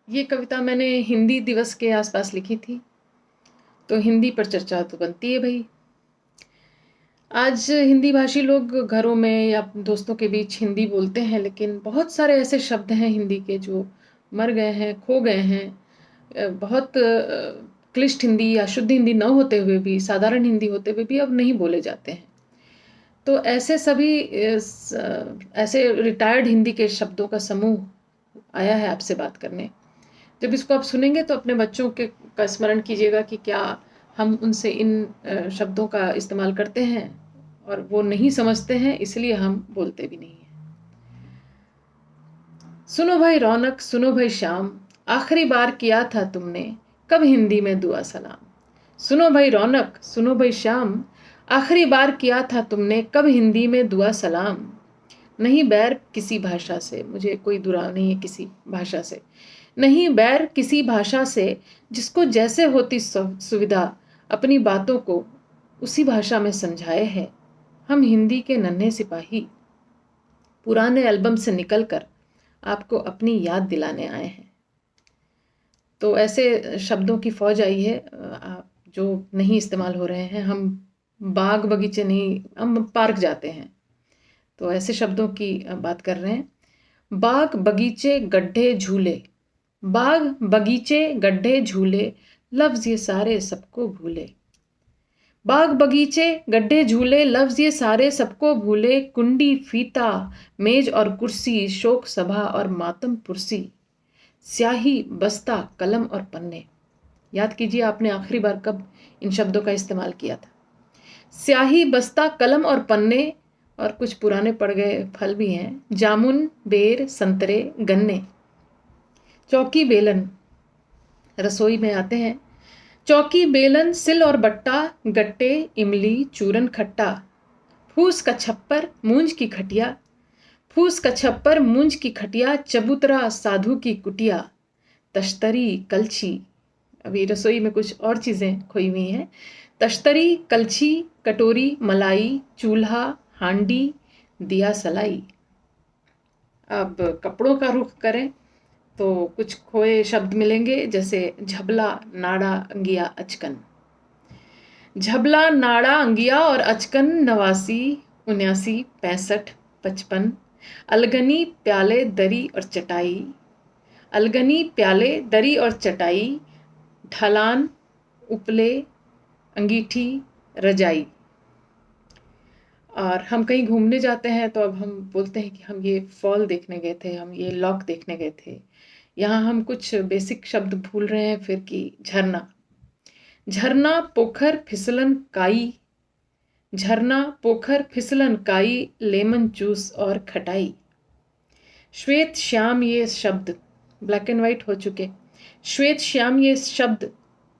ये कविता मैंने हिंदी दिवस के आसपास लिखी थी, तो हिंदी पर चर्चा तो बनती है भाई। आज हिंदी भाषी लोग घरों में या दोस्तों के बीच हिंदी बोलते हैं, लेकिन बहुत सारे ऐसे शब्द हैं हिंदी के जो मर गए हैं, खो गए हैं। बहुत क्लिष्ट हिंदी या शुद्ध हिंदी न होते हुए भी, साधारण हिंदी होते हुए भी अब नहीं बोले जाते हैं। तो ऐसे सभी ऐसे रिटायर्ड हिंदी के शब्दों का समूह आया है आपसे बात करने। जब इसको आप सुनेंगे तो अपने बच्चों के का स्मरण कीजिएगा कि क्या हम उनसे इन शब्दों का इस्तेमाल करते हैं, और वो नहीं समझते हैं इसलिए हम बोलते भी नहीं हैं। सुनो भाई रौनक, सुनो भाई श्याम, आखिरी बार किया था तुमने कब हिंदी में दुआ सलाम। सुनो भाई रौनक, सुनो भाई श्याम, आखिरी बार किया था तुमने कब हिंदी में दुआ सलाम। नहीं बैर किसी भाषा से, मुझे कोई दुराव नहीं है किसी भाषा से, नहीं बैर किसी भाषा से, जिसको जैसे होती सुविधा अपनी बातों को उसी भाषा में समझाए है। हम हिंदी के नन्हे सिपाही पुराने एल्बम से निकलकर आपको अपनी याद दिलाने आए हैं। तो ऐसे शब्दों की फौज आई है जो नहीं इस्तेमाल हो रहे हैं। हम बाग बगीचे नहीं, हम पार्क जाते हैं, तो ऐसे शब्दों की बात कर रहे हैं। बाग बगीचे गड्ढे झूले, बाग बगीचे गड्ढे झूले, लफ्ज ये सारे सबको भूले। बाग बगीचे गड्ढे झूले, लफ्ज ये सारे सबको भूले। कुंडी फीता मेज और कुर्सी, शोक सभा और मातम पुरसी, स्याही बस्ता कलम और पन्ने। याद कीजिए आपने आखिरी बार कब इन शब्दों का इस्तेमाल किया था। स्याही बस्ता कलम और पन्ने, और कुछ पुराने पड़ गए फल भी हैं, जामुन बेर संतरे गन्ने। चौकी बेलन, रसोई में आते हैं। चौकी बेलन सिल और बट्टा, गट्टे इमली चूरन खट्टा। फूस का छप्पर मूंज की खटिया, फूस का छप्पर मूंज की खटिया, चबूतरा साधु की कुटिया। तश्तरी कलछी, अभी रसोई में कुछ और चीज़ें खोई हुई हैं। तश्तरी कलछी कटोरी मलाई, चूल्हा हांडी दिया सलाई। अब कपड़ों का रुख करें तो कुछ खोए शब्द मिलेंगे, जैसे झबला नाड़ा अंगिया अचकन। झबला नाड़ा अंगिया और अचकन 89 79 65 55। अलगनी प्याले दरी और चटाई, अलगनी प्याले दरी और चटाई। ढलान उपले अंगीठी रजाई। और हम कहीं घूमने जाते हैं तो अब हम बोलते हैं कि हम ये फॉल देखने गए थे, हम ये लॉक देखने गए थे। यहाँ हम कुछ बेसिक शब्द भूल रहे हैं फिर कि झरना, झरना पोखर फिसलन काई, झरना पोखर फिसलन काई, लेमन जूस और खटाई। श्वेत श्याम ये शब्द ब्लैक एंड व्हाइट हो चुके, श्वेत श्याम ये शब्द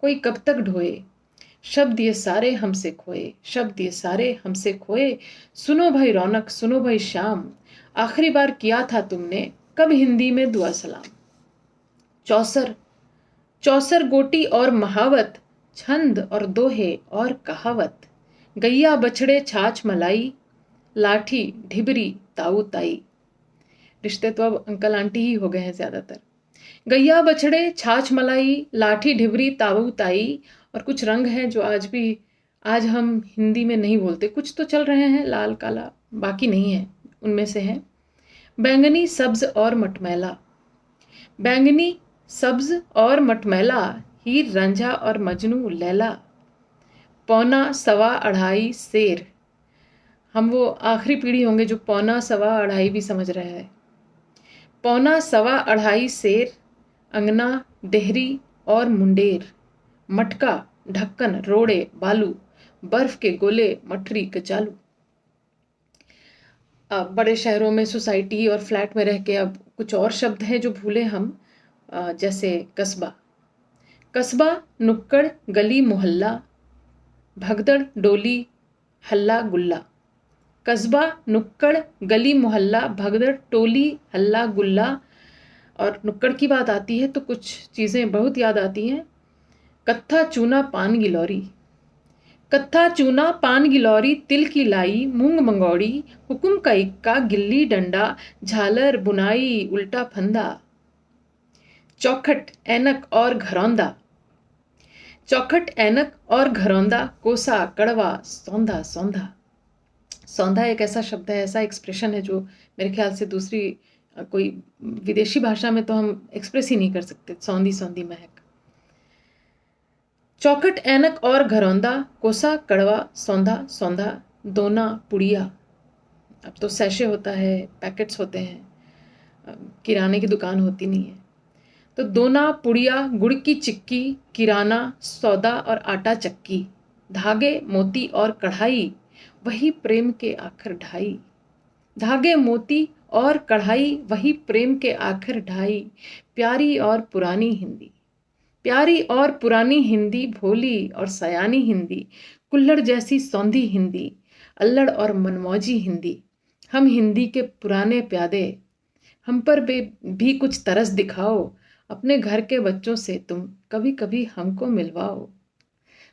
कोई कब तक ढोए। शब्द ये सारे हमसे खोए, शब्द ये सारे हमसे खोए। सुनो भाई रौनक, सुनो भाई श्याम, आखिरी बार किया था तुमने कब हिंदी में दुआ सलाम। चौसर, चौसर गोटी और महावत, छंद और दोहे और कहावत। गैया बछड़े छाछ मलाई, लाठी ढिबरी ताऊ ताई। रिश्ते तो अब अंकल आंटी ही हो गए हैं ज्यादातर। गैया बछड़े छाछ मलाई, लाठी ढिबरी ताऊ ताई। और कुछ रंग हैं जो आज हम हिंदी में नहीं बोलते, कुछ तो चल रहे हैं लाल काला, बाकी नहीं है। उनमें से है बैंगनी सब्ज और मटमैला, बैंगनी सब्ज और मटमैला। हीर रांझा और मजनू लैला। पौना सवा अढ़ाई शेर, हम वो आखिरी पीढ़ी होंगे जो पौना सवा अढ़ाई भी समझ रहे हैं। पौना सवा अढ़ाई शेर, अंगना देहरी और मुंडेर। मटका ढक्कन रोड़े बालू, बर्फ के गोले मठरी कचालू। अब बड़े शहरों में सोसाइटी और फ्लैट में रह के अब कुछ और शब्द हैं जो भूले हम, जैसे कस्बा, कस्बा नुक्कड़ गली मोहल्ला। भगदड़ डोली हल्ला गुल्ला। कस्बा नुक्कड़ गली मोहल्ला, भगदड़ टोली हल्ला गुल्ला। और नुक्कड़ की बात आती है तो कुछ चीज़ें बहुत याद आती हैं। कत्था चूना पान गिलौरी, कत्था चूना पान गिलौरी। तिल की लाई मूंग मंगौड़ी, हुकुम का इक्का गिल्ली डंडा, झालर बुनाई उल्टा फंदा। चौखट ऐनक और घरौंदा, चौखट ऐनक और घरौंदा, कोसा कड़वा सौंधा सौंधा। सौंधा एक ऐसा शब्द है, ऐसा एक्सप्रेशन है जो मेरे ख्याल से दूसरी कोई विदेशी भाषा में तो हम एक्सप्रेस ही नहीं कर सकते, सौंधी सौंधी महक। चौखट ऐनक और घरौंदा, कोसा कड़वा सौंधा सौंधा, दोना पुड़िया। अब तो सैशे होता है, पैकेट्स होते हैं, किराने की दुकान होती नहीं है। तो दोना पुड़िया, गुड़ की चिक्की, किराना सौदा और आटा चक्की, धागे मोती और कढ़ाई, वही प्रेम के आखिर ढाई। धागे मोती और कढ़ाई, वही प्रेम के आखिर ढाई। प्यारी और पुरानी हिंदी, प्यारी और पुरानी हिंदी, भोली और सयानी हिंदी, कुल्हड़ जैसी सौंधी हिंदी, अल्लड़ और मनमौजी हिंदी। हम हिंदी के पुराने प्यादे, हम पर भी कुछ तरस दिखाओ, अपने घर के बच्चों से तुम कभी कभी हमको मिलवाओ।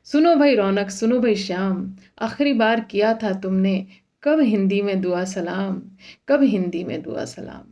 सुनो भाई रौनक, सुनो भाई श्याम, आखिरी बार किया था तुमने कब हिंदी में दुआ सलाम, कब हिंदी में दुआ सलाम।